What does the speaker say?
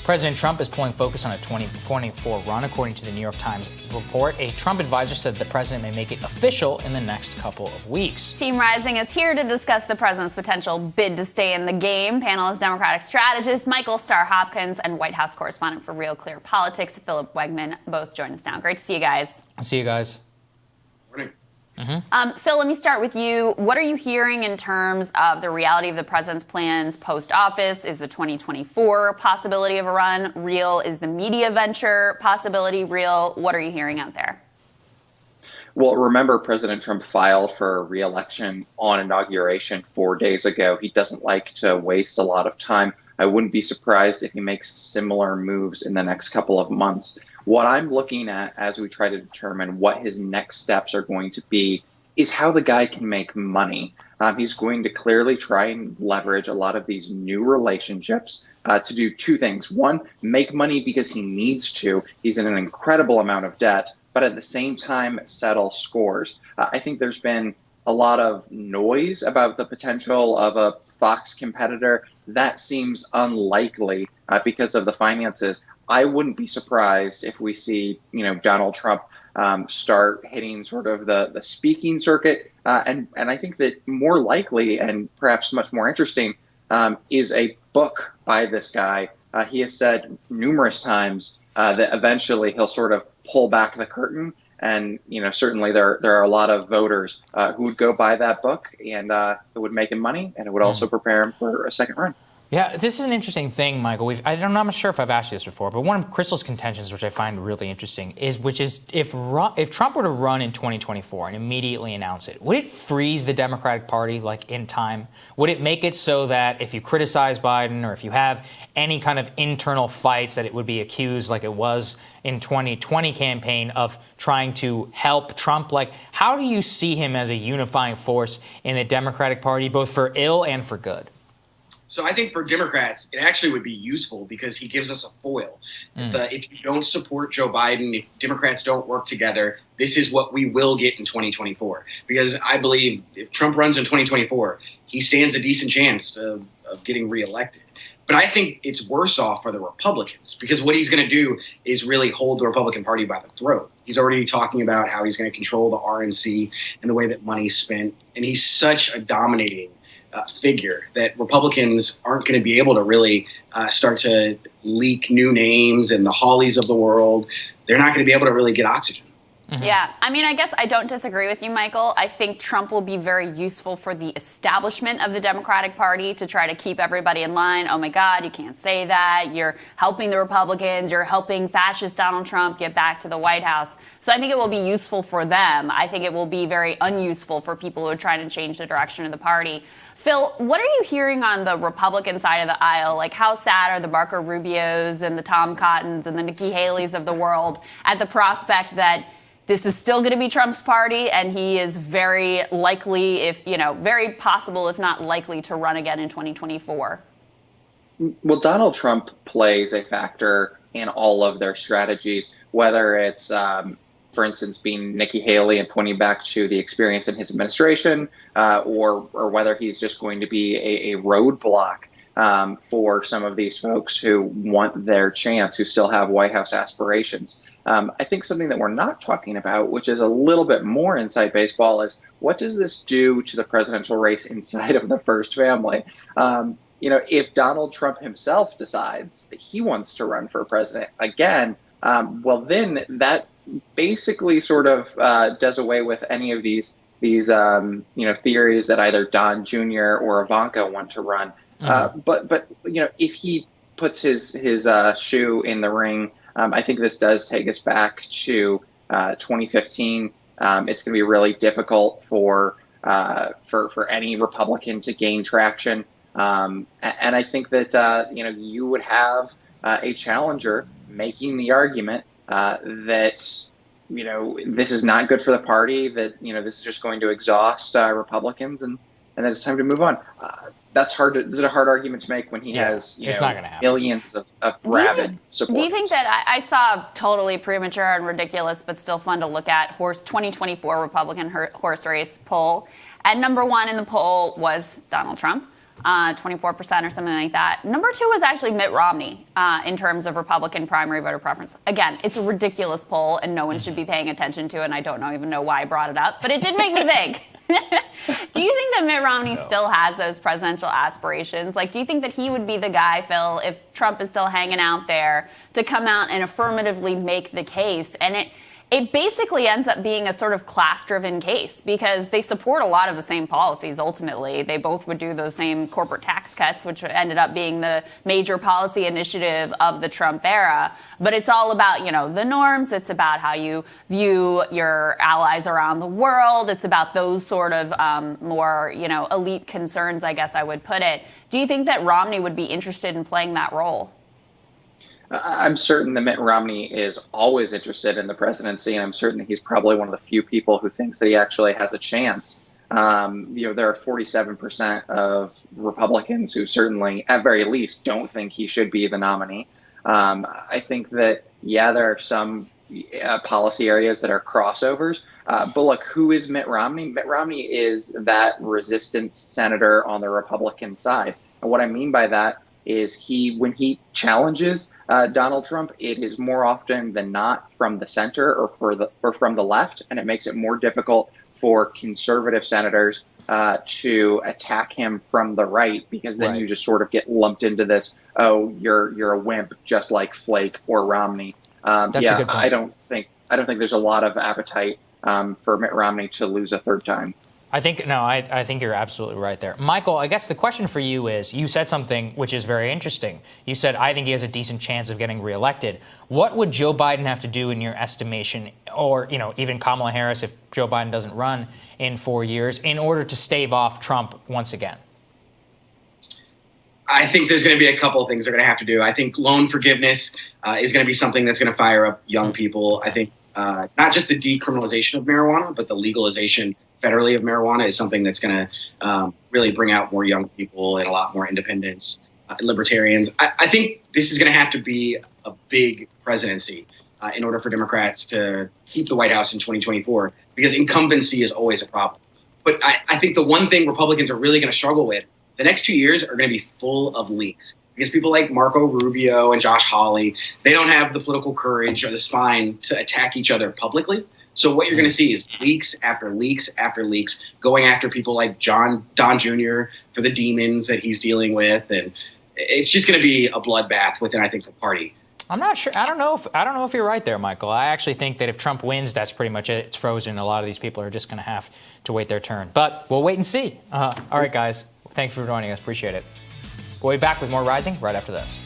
President Trump is pulling focus on a 2024 run, according to the New York Times report. A Trump advisor said the president may make it official in the next couple of weeks. Team Rising is here to discuss the president's potential bid to stay in the game. Panelist Democratic strategist Michael Starr Hopkins and White House correspondent for Real Clear Politics, Philip Wegman, both join us now. Great to see you guys. See you guys. Morning. Phil, let me start with you. What are you hearing in terms of the reality of the president's plans post-office? Is the 2024 possibility of a run real? Is the media venture possibility real? What are you hearing out there? Well, remember, President Trump filed for re-election on inauguration 4 days ago. He doesn't like to waste a lot of time. I wouldn't be surprised if he makes similar moves in the next couple of months. What I'm looking at as we try to determine what his next steps are going to be is how the guy can make money. He's going to clearly try and leverage a lot of these new relationships to do two things. One, make money because he needs to. He's in an incredible amount of debt, but at the same time, settle scores. I think there's been a lot of noise about the potential of a Fox competitor. That seems unlikely because of the finances. I wouldn't be surprised if we see, Donald Trump start hitting sort of the speaking circuit. And I think that more likely and perhaps much more interesting is a book by this guy. He has said numerous times that eventually he'll sort of pull back the curtain. And, certainly there are a lot of voters who would go buy that book, and it would make him money, and it would also prepare him for a second run. Yeah, this is an interesting thing, Michael. I'm not sure if I've asked you this before, but one of Crystal's contentions, which I find really interesting, is if Trump were to run in 2024 and immediately announce it, would it freeze the Democratic Party in time? Would it make it so that if you criticize Biden or if you have any kind of internal fights, that it would be accused like it was in 2020 campaign of trying to help Trump? How do you see him as a unifying force in the Democratic Party, both for ill and for good? So I think for Democrats, it actually would be useful because he gives us a foil. If you don't support Joe Biden, if Democrats don't work together, this is what we will get in 2024. Because I believe if Trump runs in 2024, he stands a decent chance of getting reelected. But I think it's worse off for the Republicans because what he's going to do is really hold the Republican Party by the throat. He's already talking about how he's going to control the RNC and the way that money's spent. And he's such a dominating figure that Republicans aren't going to be able to really start to leak new names and the Hawleys of the world. They're not going to be able to really get oxygen. Mm-hmm. Yeah, I guess I don't disagree with you, Michael. I think Trump will be very useful for the establishment of the Democratic Party to try to keep everybody in line. Oh, my God, you can't say that. You're helping the Republicans. You're helping fascist Donald Trump get back to the White House. So I think it will be useful for them. I think it will be very unuseful for people who are trying to change the direction of the party. Phil, what are you hearing on the Republican side of the aisle? How sad are the Marco Rubios and the Tom Cottons and the Nikki Haley's of the world at the prospect that this is still going to be Trump's party and he is very likely, very possible, if not likely, to run again in 2024? Well, Donald Trump plays a factor in all of their strategies, whether it's for instance, being Nikki Haley and pointing back to the experience in his administration, or whether he's just going to be a roadblock for some of these folks who want their chance, who still have White House aspirations. I think something that we're not talking about, which is a little bit more inside baseball, is what does this do to the presidential race inside of the first family? If Donald Trump himself decides that he wants to run for president again, well, then that basically sort of does away with any of these theories that either Don Jr. or Ivanka want to run. But if he puts his shoe in the ring, I think this does take us back to 2015. It's going to be really difficult for any Republican to gain traction. And I think that you would have a challenger making the argument that this is not good for the party, that this is just going to exhaust Republicans, and that it's time to move on. That's hard. This is a hard argument to make when he has it's not gonna happen. Millions of rabid supporters. Do you think that I saw a totally premature and ridiculous, but still fun to look at 2024 Republican horse race poll, and number one in the poll was Donald Trump. 24% or something like that. Number 2 was actually Mitt Romney in terms of Republican primary voter preference. Again, it's a ridiculous poll and no one should be paying attention to it, and I don't even know why I brought it up, but it did make me think. Do you think that Mitt Romney still has those presidential aspirations? Like, do you think that he would be the guy, Phil, if Trump is still hanging out there, to come out and affirmatively make the case? And it basically ends up being a sort of class-driven case because they support a lot of the same policies, ultimately. They both would do those same corporate tax cuts, which ended up being the major policy initiative of the Trump era. But it's all about, the norms. It's about how you view your allies around the world. It's about those sort of more, elite concerns, I guess I would put it. Do you think that Romney would be interested in playing that role? I'm certain that Mitt Romney is always interested in the presidency, and I'm certain that he's probably one of the few people who thinks that he actually has a chance. There are 47% of Republicans who certainly, at very least, don't think he should be the nominee. I think that, there are some policy areas that are crossovers. But look, who is Mitt Romney? Mitt Romney is that resistance senator on the Republican side. And what I mean by that is when he challenges Donald Trump, it is more often than not from the center or from the left, and it makes it more difficult for conservative senators to attack him from the right, because then you just sort of get lumped into this, you're a wimp, just like Flake or Romney. That's a good point. I don't think there's a lot of appetite for Mitt Romney to lose a third time. I think you're absolutely right there. Michael, I guess the question for you is, you said something which is very interesting. You said, I think he has a decent chance of getting reelected. What would Joe Biden have to do in your estimation, or even Kamala Harris if Joe Biden doesn't run in 4 years, in order to stave off Trump once again? I think there's going to be a couple of things they're going to have to do. I think loan forgiveness is going to be something that's going to fire up young people. I think not just the decriminalization of marijuana, but the legalization federally of marijuana is something that's going to really bring out more young people and a lot more independents, libertarians. I think this is going to have to be a big presidency in order for Democrats to keep the White House in 2024, because incumbency is always a problem. But I think the one thing Republicans are really going to struggle with, the next 2 years are going to be full of leaks. Because people like Marco Rubio and Josh Hawley, they don't have the political courage or the spine to attack each other publicly. So what you're going to see is leaks after leaks after leaks, going after people like Don Jr. for the demons that he's dealing with, and it's just going to be a bloodbath within, I think, the party. I'm not sure. I don't know if you're right there, Michael. I actually think that if Trump wins, that's pretty much it. It's frozen. A lot of these people are just going to have to wait their turn. But we'll wait and see. All right, guys. Thanks for joining us. Appreciate it. We'll be back with more Rising right after this.